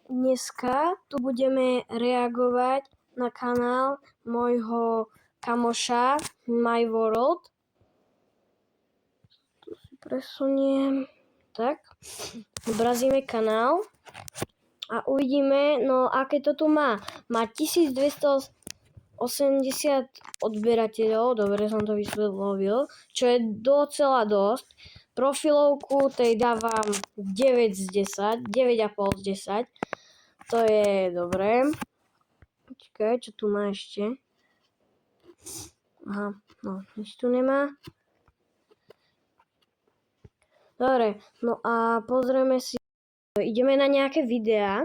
Dneska tu budeme reagovať na kanál môjho kamoša My World. Tu si presuniem. Tak. Zobrazíme kanál a uvidíme, no aké to tu má. Má 1280 odberateľov, dobre som to vysvetlovil, čo je docela dosť. Profilovku tej dávam 9 z 10, 9,5 z 10. To je dobré. Počkaj, čo tu má ešte? Aha, no, nič tu nemá. Dobre, no a pozrieme si. Ideme na nejaké videá.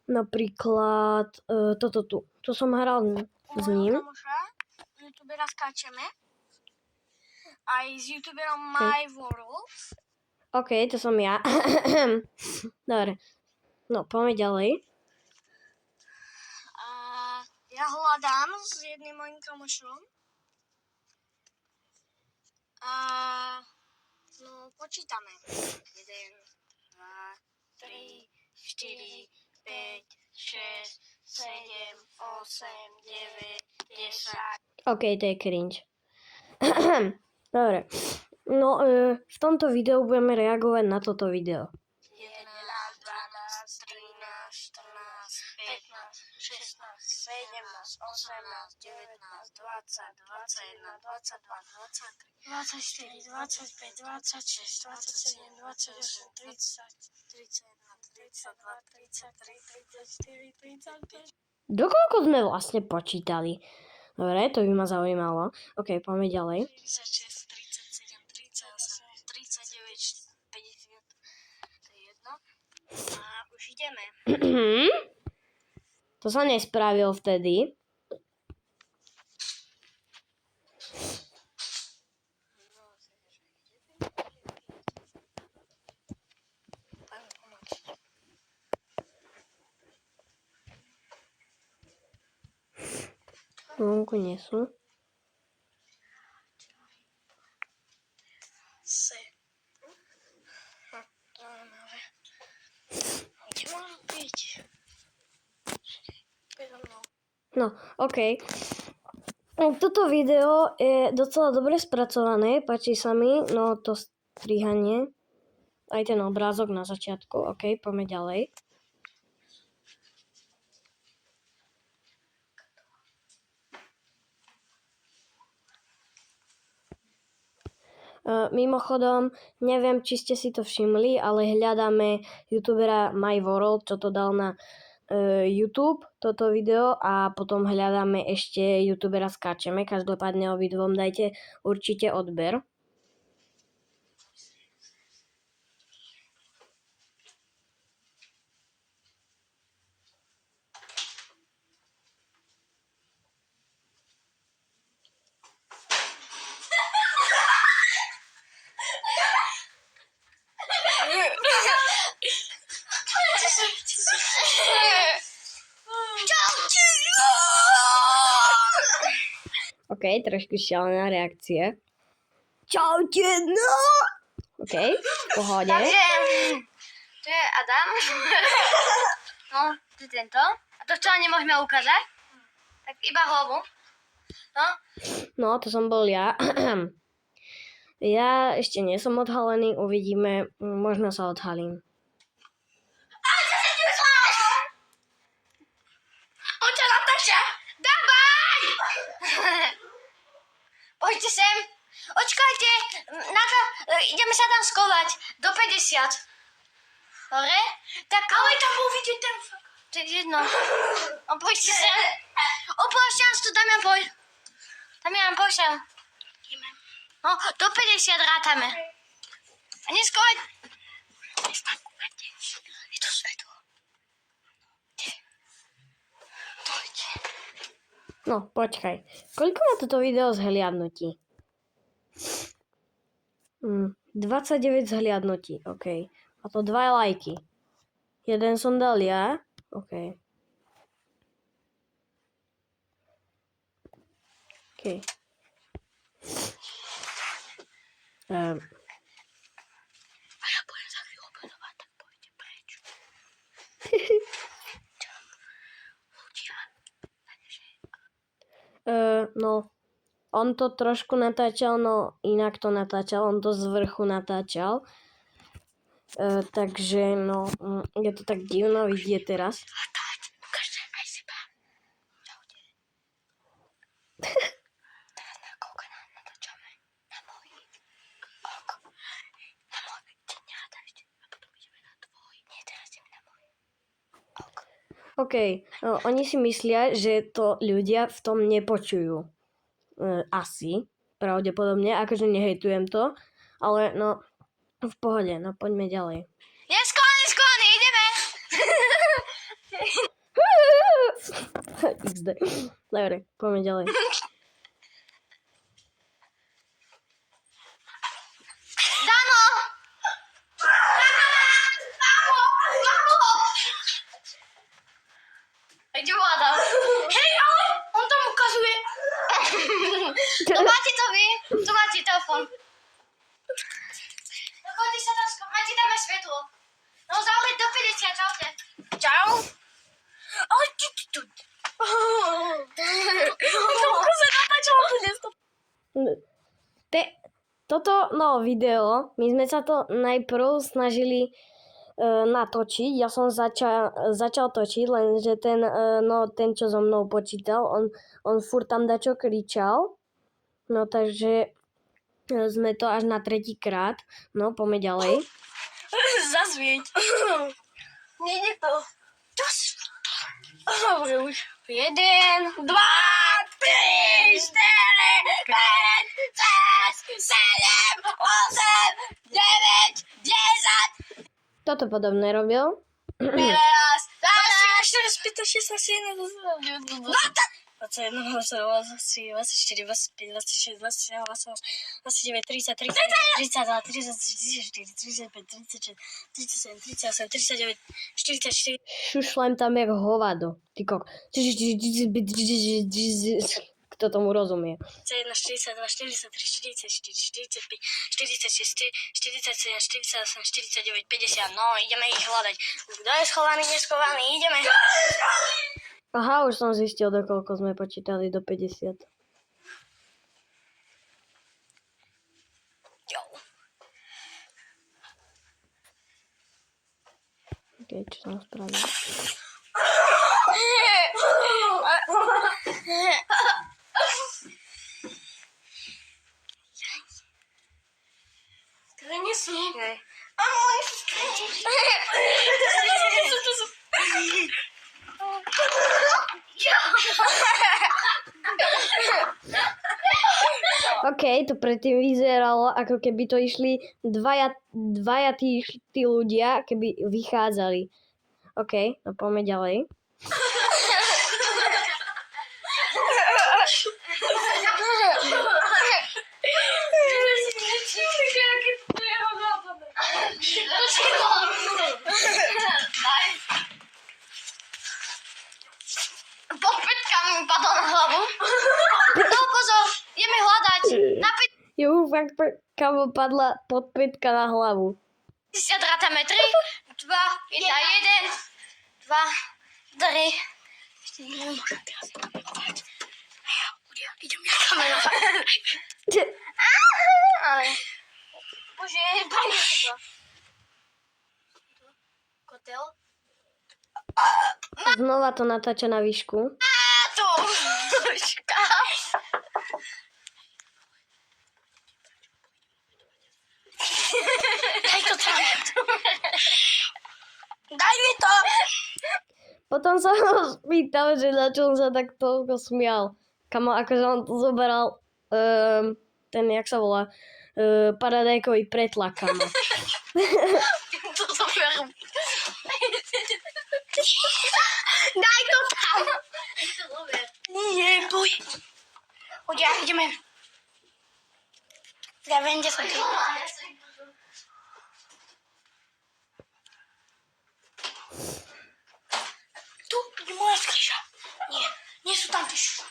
Napríklad toto tu. Tu som hral s ním. Kamoša, youtubera skáčeme. Aj s youtuberom My World. OK, to som ja. Dobre. No, poďme ďalej. A ja hľadám s jedným mojím kamošom. A no, počítame. 1, 2, 3, 4, 5, 6, 7, 8, 9, 10. OK, to je cringe. Dobre. No, v tomto videu budeme reagovať na toto video. 11, 12, 13, 14, 15, 16, 17, 18, 19, 20, 21, 22, 23, 24, 25, 26, 27, 28, 30, 31, 32, 33, 34, 35. Dokoľko sme vlastne počítali? Dobre, to by ma zaujímalo. OK, poďme ďalej. 36, 37, 38, 39, 50. To je jedno. A už ideme. To sa nespravil vtedy. Vonku nie sú. No, OK. Toto video je docela dobre spracované, páči sa mi, no to strihanie, aj ten obrázok na začiatku, OK, poďme ďalej. Mimochodom, neviem, či ste si to všimli, ale hľadáme youtubera My World, čo to dal na YouTube, toto video, a potom hľadáme ešte youtubera Skáčeme. Každopádne obidvom dajte určite odber. OK, trošku šialená reakcia. Čaute, no! OK, v pohode. Takže, to je Adam. No, to je tento. A to čo nemôžeme ukázať? Tak iba hlavu. No. No, to som bol ja. Ja ešte nie som odhalený, uvidíme, možno sa odhalím. On ťa natáča! Dávaj! Poďte sem. Očkajte, ideme sa tam skovať. Do 50. Dobre? Tak, ale tam bol vidieť ten fakt. To je jedno. Poďte sem. Opúšťam tu, Damian, poď. Damian, poď sem. No, do 50 rátame. A neskovať. Je to svetlo. No, počkaj. Koľko má toto video zhliadnutí? 29 zhliadnutí, OK. A to 2 lajky. Jeden som dal ja, OK. OK. A ja budem za chvíľu obedovať, tak pôjdem preč. No, on to trošku natáčal, no inak to natáčal, on to z vrchu natáčal. Takže no, je to tak divno vidieť teraz. Ukážte aj seba. Teraz na koľko natáčame? Na môj. Ok. Na môj. Ty nehádajte. A potom ideme na tvoj. Nie, teraz ideme na môj. Ok. OK, no, oni si myslia, že to ľudia v tom nepočujú. Asi, pravdepodobne, akože nehejtujem to, ale no, v pohode, no poďme ďalej. Je skloný, ideme. XD. Dobre, poďme ďalej. Dano! Kde vládam? Hej, ale on tam ukazuje. To máte to vy? Tu máte telefon. No chodí sa tam máte tam aj svetlo. No zavrieť do 50, čaute. Čau. Ale tu. Toľko sa natáčalo tu dneska. Toto video, my sme sa to najprv snažili natočiť. Ja som začal točiť, lenže ten, čo so mnou počítal, on furt tam dačo kričal. No takže sme to až na 3. krát. No, poďme ďalej. Zazvieť. Nejde to. Dobre už. 1, 2, 3, 4, 5, 6, 7, 8, 9, 10. Toto podobné robil. Teraz. 4, 5, 6, 7, 8, 21, 23, 24, 25, 26, 27, 28, 29, 30, 31, 32, 33, 34, 35, 36, 37, 38, 39, 44. Šušlem tam jak hovado. Ty kok. Kto tomu rozumie? 41, 42, 43, 44, 45, 46, 47, 48, 49, 50. No, ideme ich hľadať. Kto je schovaný, neschovaný? Ideme. Aha, už som zistil, dokoľko sme počítali do 50. Jo. OK, čo som spravil? Skrynie sú. OK, to predtým vyzeralo, ako keby to išli dvaja tí ľudia, keby vychádzali. OK, no poďme ďalej. Podpäťka mi padla na hlavu. No pozor, ideme hľadať. Na Fakt, kamo padla podpätka na hlavu. 50 rátame 3, 2, 1, 2, 3. Nemôžem teraz hľadať. Idem ja kamerovať. Bože, pani to. Kotel. Znova to natáča na výšku. To. Daj to tam. Daj mi to. Potom sa ho spýtal, že na čo on sa tak toľko smial. Kamo, akože on to zoberal ten, jak sa volá, paradajkový pretlak, kamo. To zoberám. Daj to tam. Nie, boj. Poď, ideme. Ja viem, kde som ty. Tu je moja skrýša. Nie sú tam tyš.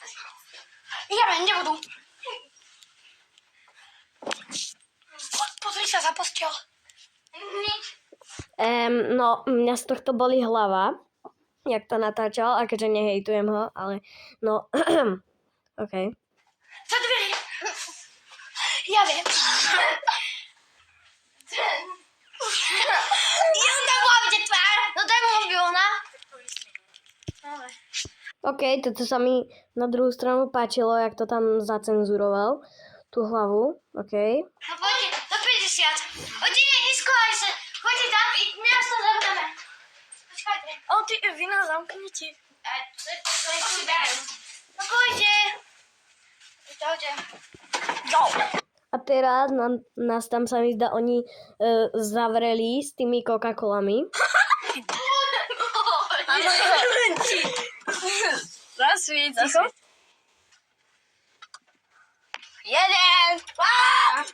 Ja viem, kde budú. Pozri sa za postiel. No, mňa z tohto boli hlava, jak to natáčal, akože nehejtujem ho, ale no, OK. Za dverí. Ja viem. Jenom tam bola vidieť tvár. No daj mu mobilná. Dobre. OK, toto sa mi na druhú stranu páčilo, jak to tam zacenzuroval. Tú hlavu. OK. No poďte, do 50. Odine, neskovaj sa. Choďte tam i nás to zamkneme. Počkajte. Ty vy nás zamknete. To je tvoj dar. No poďte. Čaute. A teraz nás tam sa mi zdá, oni zavreli s tými Coca-Colami. Zasvíť. Jeden, dva,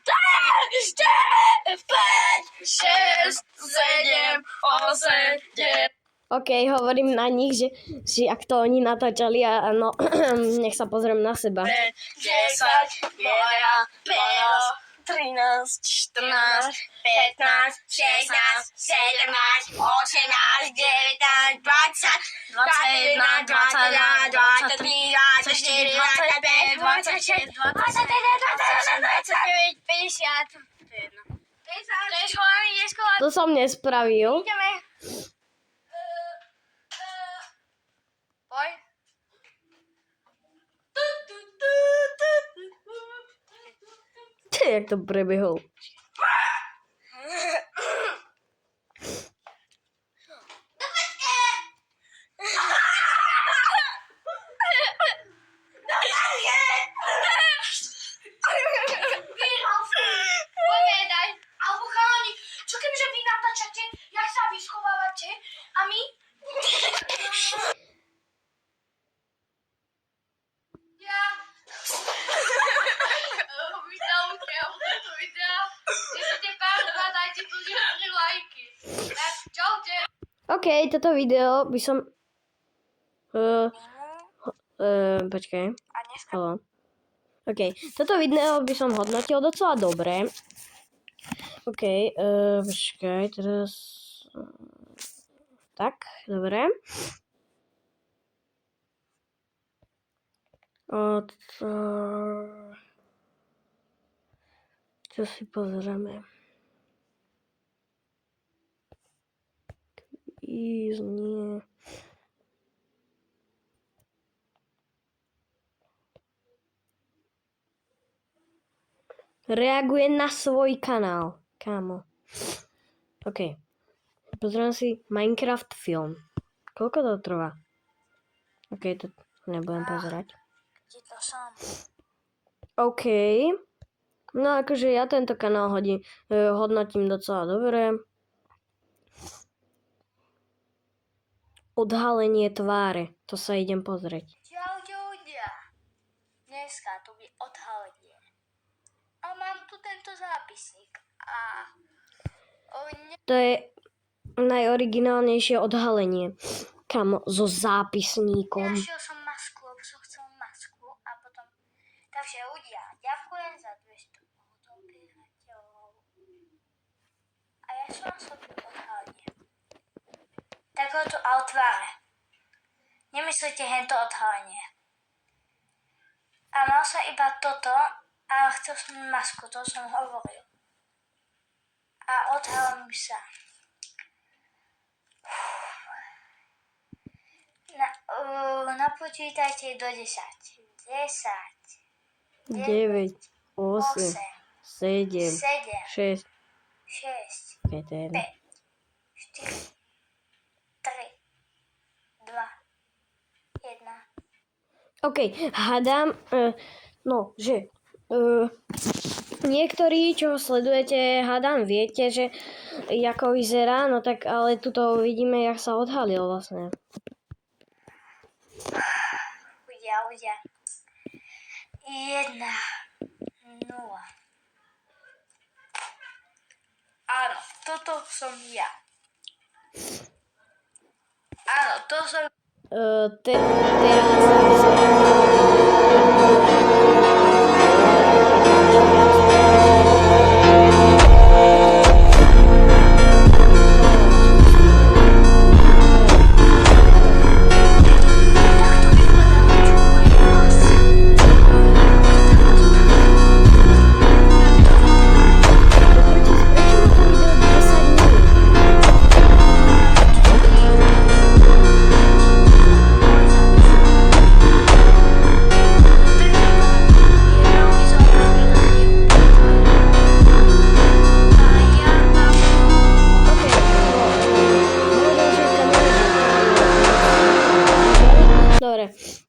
tri, štyri, päť, šesť, sedem, osem, deväť. OK, hovorím na nich, že ak to oni natáčali a no, nech sa pozriem na seba. 10, 11, 13, 14, 15, 16, 17, 18, 19, 20, 21, 22, 23, 24, 25, 26, 27, 28, 29, 50. To som nespravil. Ideme. Poj. Jak to prebehol. Poďme, daj. Alebo chalani, čo kebyže vy natáčate, jak sa vy schovávate a my? Ja. Vyzaučia u tento videa. Dajte pár dva, dajte tu 3 lajky. Tak, čaute. OK, toto video by som... počkaj. A dneska Halo. OK, toto video by som hodnotil docela dobre. OK, počkaj, teraz... Tak, dobre. Čo si pozrieme? Kvíz, nie. Reaguje na svoj kanál. Kámo. OK. Pozriem si Minecraft film. Koľko to trvá? OK, to nebudem pozerať. ti to sám. OK. No akože ja tento kanál hodnotím docela dobre. Odhalenie tváre. To sa idem pozrieť. Čau ľudia. Dneska tu je odhalenie. A mám tu tento zápisník. A To je najoriginálnejšie odhalenie. Kamo, so zápisníkom. našiel som masku, lebo som chcel masku a potom... Takže ľudia, ďakujem za 200 odopierateľov. A ja som vám odhalenie. Takéto a tváre. Nemyslíte hento odhalenie. A mal som iba toto, ale chcel som masku, to som hovoril. A odhalím sa. Napočítajte do 10. 10, 9, 8, 8, 7, 7, 6, 6, 5, 5, 4, 3, 2, 1. OK, hádam, že niektorí, čo ho sledujete, hádam, viete, že ako vyzerá, no tak ale tuto vidíme, jak sa odhalil vlastne. Ľudia. 1, 0. Áno, toto som ja. Áno, to som... Teraz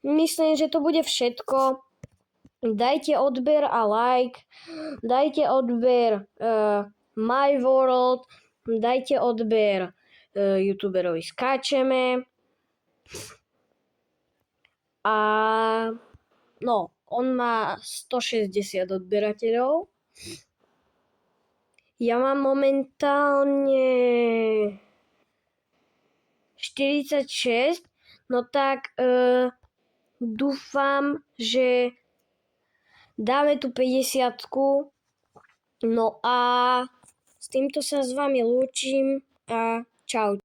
myslím, že to bude všetko. Dajte odber a like, dajte odber My World, dajte odber youtuberovi Skáčeme a no, on má 160 odberateľov. Ja mám momentálne 46, no tak dúfam, že dáme tu 50. No a s týmto sa s vami lúčim a čau.